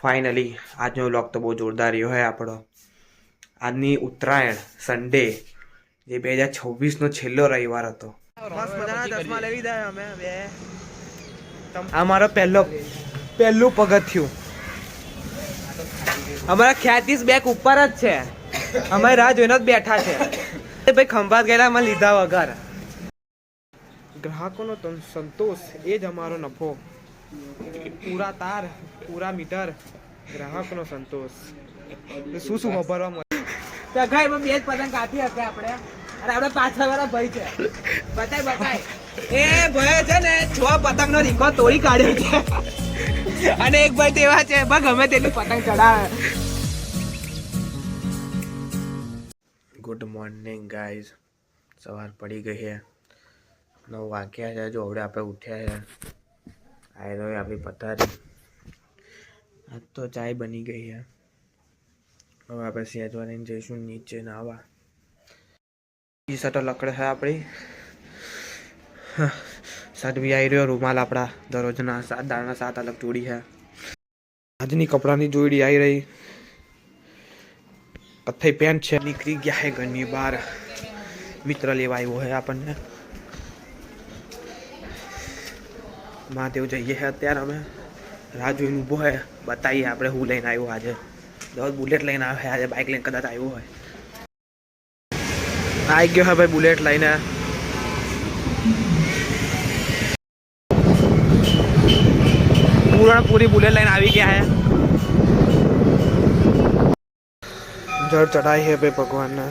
Finally આજનો vlog તો બહુ જોરદાર રહ્યો હોય આપણો. આજની ઉત્તરાયણ સન્ડે જે 2026નો છેલ્લો રવિવાર હતો. મસ્ત મજાના ચશ્મા લઈ લીધા અમે બે. આ મારો પહેલું પગથિયું. અમારા ખ્યાતિસ બેક ઉપર જ છે. અમે રાહ જોઈને જ બેઠા છે. ભાઈ ખંભાત ગયેલા અમે લીધા વગર. ગ્રાહકોનો સંતોષ એ જ અમારો નફો. પૂરા તાર પૂરા મીટર ગ્રાહકનો સંતોષ. શું વાપરવા મળે સગાઈમાં બે જ પતંગ કાપી હશે આપણે. અને આપણે પાછળ વાળા ભાઈ છે બતાય એ ભાઈ છે ને 6 પતંગનો રીકો તોડી કાઢ્યો છે. અને એક ભાઈ તેવા છે ગમે તેટલી પતંગ ચડાવે. Good morning guys. સવાર પડી ગઈ છે, 9 વાગ્યા છે. જો હવે આપણે ઉઠ્યા છે. આયરો આપણી પથારી. આજ તો ચાય બની ગઈ છે. હવે આપણે સેજવાને જઈશું નીચે નાવા. ટી શર્ટ લકડે છે આપણી. શર્ટ બી આવી રહ્યો. રૂમાલ આપણા દરરોજના 7 દાડાના 7 અલગ જોડી છે. આજની કપડાની જોડી આવી રહી. કથ્થઈ પેન્ટ છે. નીકળી ગયા છે ઘરની બહાર. મિત્ર લેવા આવ્યો છે આપણને. મહાદેવ જઈએ છે અત્યારે અમે. રાહ જોઈને ઊભો હોય. બતાવીએ આપણે હું લઈને આવ્યો આજે. બુલેટ લઈને આવ્યો આજે. બાઇક લઈને કદાચ આવ્યો હોય. આવી ગયો હે ભાઈ બુલેટ લઈને. પૂરી બુલેટ લઈને આવી ગયા હે. જળ ચઢાઈ છે ભાઈ ભગવાનને.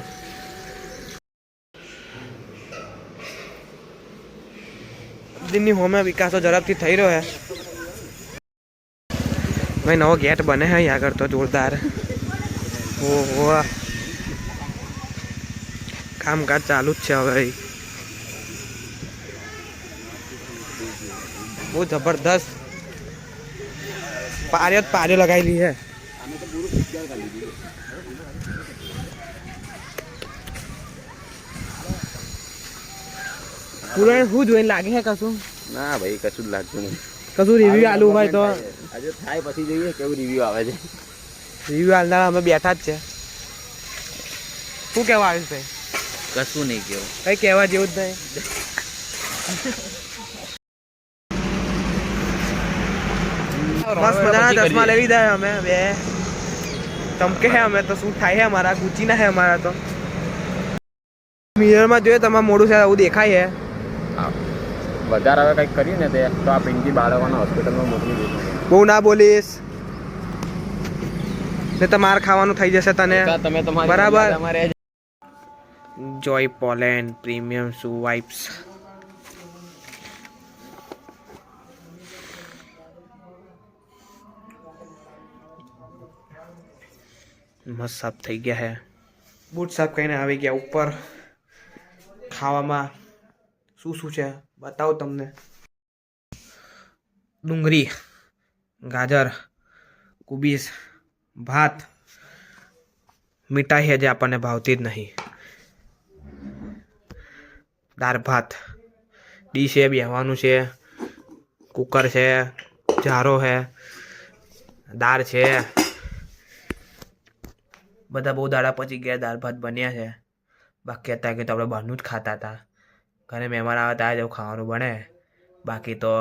દિનની હોમે વિકાસો ઝડપથી થઈ રહ્યો છે ભાઈ. નવો ગેટ બને છે અહીં આગળ તો જોરદાર. ઓહો કામકાજ ચાલુ જ છે હવે. બહુ જબરદસ્ત પાર્યો લગાવેલી છે. પૂરણ શું જોઈને લાગે છે કશું? ના ભાઈ કશું જ લાગતું નહીં. કશું રિવ્યુ આલુ હોય તો આજે થાય પછી જોઈએ કેવું રિવ્યુ આવે છે. રિવ્યુ આલનાર અમે બેઠા જ છે. શું કહેવા આવ્યું ભાઈ? કશું નહીં કેવું. કઈ કહેવા જેવું જ નહીં. મસ્ત મજાના ચશ્મા લઈ લીધા અમે બે. ચમકે છે અમે તો. શું થાય છે અમારા ગુચીના છે અમારા તો. મિરરમાં જોઈએ તમારે મોડું છે આવું દેખાય છે. વધારે હવે કંઈક કર્યું ને તો આ પિંકી બાળકોને હોસ્પિટલમાં મોકલી દીધું. બહુ ના બોલીશ ને તો માર ખાવાનું થઈ જશે તને. તમે તમારી બરાબર. તમારે જોય પોલેન્ડ પ્રીમિયમ શૂ વાઇપ્સ. મસ્ત સાફ થઈ ગયા છે. બૂટ સાફ કરીને આવી ગયા ઉપર. ખાવામાં શું છે બતાવો તમને. ડુંગળી, ગાજર, કુબીસ, ભાત, મીઠાઈ જે આપણને ભાવતી જ નહીં. દાળ ભાત, ડીશ છે, બેહવાનું છે, કુકર છે, જારો છે, દાળ છે. બધા બહુ દાડા પછી ગયા. દાળ ભાત બન્યા છે. બાકી અત્યારે કે તો આપણે બહારનું જ ખાતા હતા. ઘરે મહેમાન આવે ત્યારે જેવું ખાવાનું બને. બાકી તો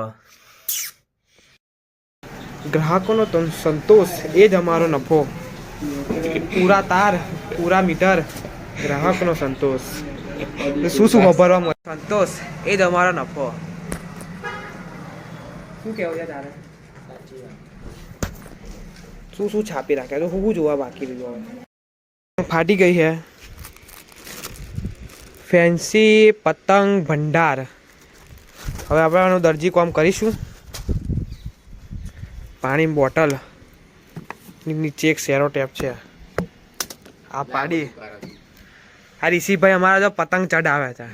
ગ્રાહકોનો સંતોષ એ જ અમારો નફો. પૂરા તાર પૂરા મીટર ગ્રાહકનો સંતોષ. શું વાપરવા મળે સંતોષ એ જ અમારો નફો. શું કેવું છે તારે? શું છાપી રાખ્યા તો હું જોવા બાકી રહ્યું. ફાટી ગઈ છે. ફેન્સી પતંગ ભંડાર. હવે આપણે દરજી કામ કરીશું. પાણી બોટલ નીચે એક સેરો ટેપ છે. આ પાડી આ ઋષિભાઈ અમારા જો પતંગ ચડાવે છે.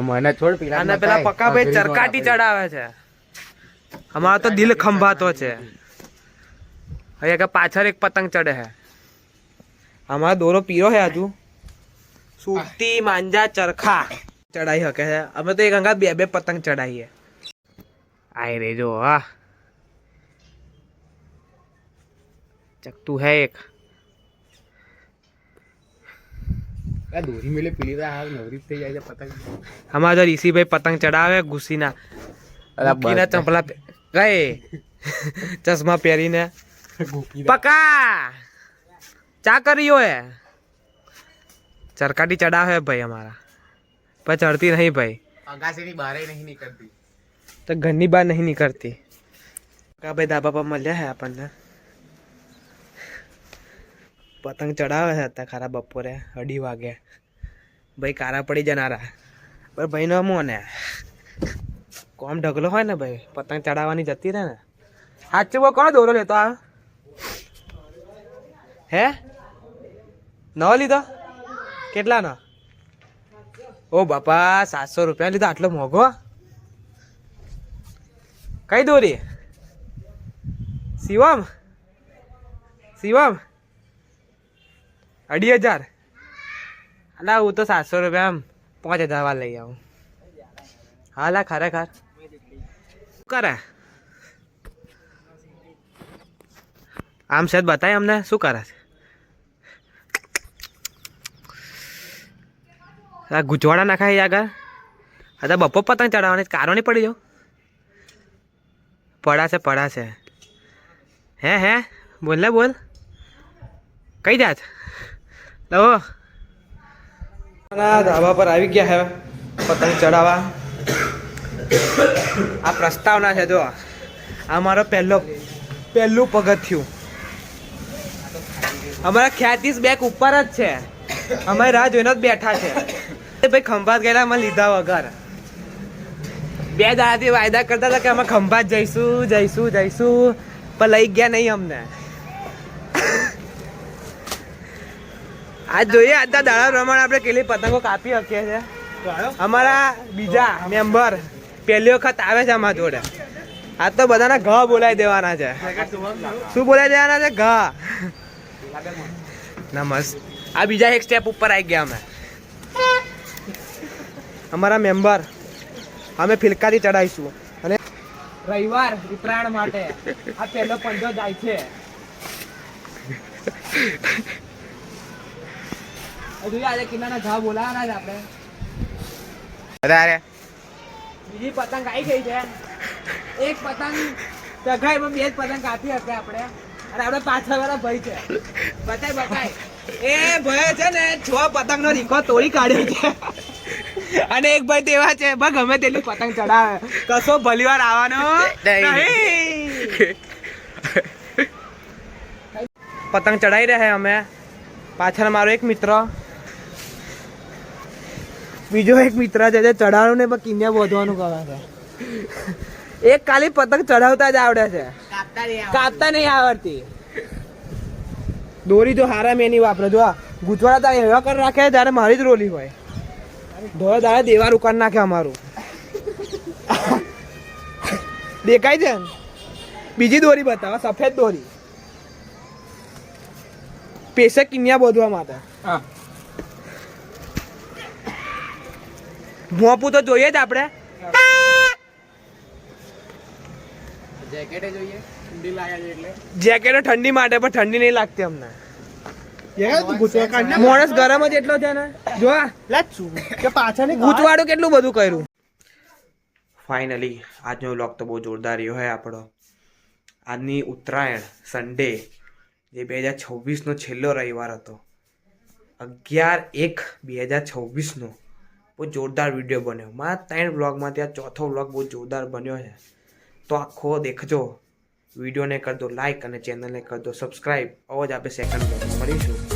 મને છોડ પીલા અને પેલા પક્કાભાઈ ચરકાટી ચડાવે છે. અમારો તો દિલ ખંભાતો છે. હવે કે પાછળ એક પતંગ ચડે છે. અમારો દોરો પીરો છે હજુ. સુરતી માંજા ચરખા ચડાઈ શકે છે. અમે તો એક અંગા બે પતંગ ચડાવીએ. આઈ રે જો હા ચકતું હે એક દોરી મેલે પીલી હાલ નવરી થઈ જાય છે પતંગ. અમારા તો ઋષિભાઈ પતંગ ચડાવે ઘૂસીના મૂકીને ચંપલા ગઈ ચશ્મા પહેરીને પકા ચા કર્યો હે ચરકાટી ચડાવે ભાઈ અમારા પણ ચડતી નહીં ભાઈ અગાસીની બહાર નહીં નીકળતી તો ઘરની બહાર નહીં નીકળતી કા ભાઈ ધાબા પર મળ્યા હે આપણને પતંગ ચડાવે છે અત્યારે ખરા બપોરે 2:30 વાગે ભાઈ કારા પડી જનારા પણ ભાઈ નો મોને કોમ ઢગલો હોય ને ભાઈ પતંગ ચડાવવાની જતી રહે ને સાચું બહુ કોનો દોરો લેતો આ હે નવો લીધો કેટલાનો ઓ બાપા 700 રૂપિયા લીધો આટલો મોંઘો કઈ દોરી શિવમ શિવમ 2,500 અલા હું તો 700 રૂપિયા આમ 5,000 વાર લઈ આવું હાલા ખરેખર કરે આમ છે બતાય અમને શું કરે છે આ ગુજવાડા નાખાય આગળ હા બપોર પતંગ ચડાવવાની કારો નહીં પડી જાવ પડાશે હે બોલ ને બોલ કઈ જાત લો ધાબા પર આવી ગયા હે પતંગ ચડાવવા આ પ્રસ્તાવના છે જો આ મારો પહેલું પગથિયું અમારા ખ્યાતિસ બેક ઉપર જ છે અમે રાહ જોઈને જ બેઠા છે ભાઈ ખંભાત ગયેલા અમે લીધા વગર 2 દાડાથી વાયદા કરતા હતા કે અમે ખંભાત જઈશું પણ લઈ ગયા નહીં અમને આજ જોઈએ આજના દાડા પ્રમાણે આપણે કેટલી પતંગો કાપી શકીએ છીએ અમારા બીજા મેમ્બર પહેલી વખત આવે છે અમારા જોડે આજ તો બધાના ઘ બોલાવી દેવાના છે શું બોલાવી દેવાના છે ઘ નમસ્ત આ બીજા એક સ્ટેપ ઉપર આવી ગયા અમે અમારા મેમ્બર અમે ફિલકાથી ચડાવીશું અને રવિવાર ઉત્તરાયણ માટે આ પહેલો પંજો જાય છે હજુ આજે કિલ્લાના ઘા બોલાવાના છે આપણે વધારે બીજી પતંગ આવી ગઈ છે એક પતંગ ચગાઈ બે જ પતંગ કાપી હશે આપણે અને આપણે પાછળ વાળા ભાઈ છે બતાય એ ભાઈ છે ને 6 પતંગનો રીકો તોડી કાઢ્યો છે અને એક ભાઈ તેવા છે બસ ગમે તેટલી પતંગ ચડાવે કશો ભલીવાર આવવાનો નહીં પતંગ ચડાવી રહ્યા અમે પાછળ મારો એક મિત્ર બીજો એક મિત્ર છે જે ચડાવવાનું ને પણ કિન્યા બોધવાનું કરે છે એક ખાલી પતંગ ચડાવતા જ આવડે છે કાપતા નહીં આવડતી દોરી જો હારા મેની વાપરે જો ગુજવાડા તારે એવા કર રાખે ત્યારે મારી જ રોલી હોય ધોળા દાડે દેવાર ઉકાળ નાખે અમારું દેખાય છે બીજી દોરી બતાવો સફેદ દોરી પેશે કિન્યા બોધવા માટે ભોંપું તો જોઈએ જ આપણે જેકેટ ઠંડી માટે પણ ઠંડી નહીં લાગતી અમને માણસ ગરમ જ એટલો છે ને જો ગૂંચવાડું કેટલું બધું કર્યું ફાઇનલી આજનો વ્લોગ તો બહુ જોરદાર રહ્યો હે આપણો આજની ઉત્તરાયણ સન્ડે જે 2026 નો છેલ્લો રવિવાર હતો 11/1/2026 બહુ જોરદાર વિડીયો બન્યો મારા 3 વ્લોગમાંથી આ ચોથો વ્લોગ બહુ જોરદાર બન્યો છે તો આખો દેખજો વિડીયોને કરી દો લાઈક અને ચેનલને કરી દો સબસ્ક્રાઈબ આવો જ આપણે સેકન્ડ વ્લોગમાં મળીશું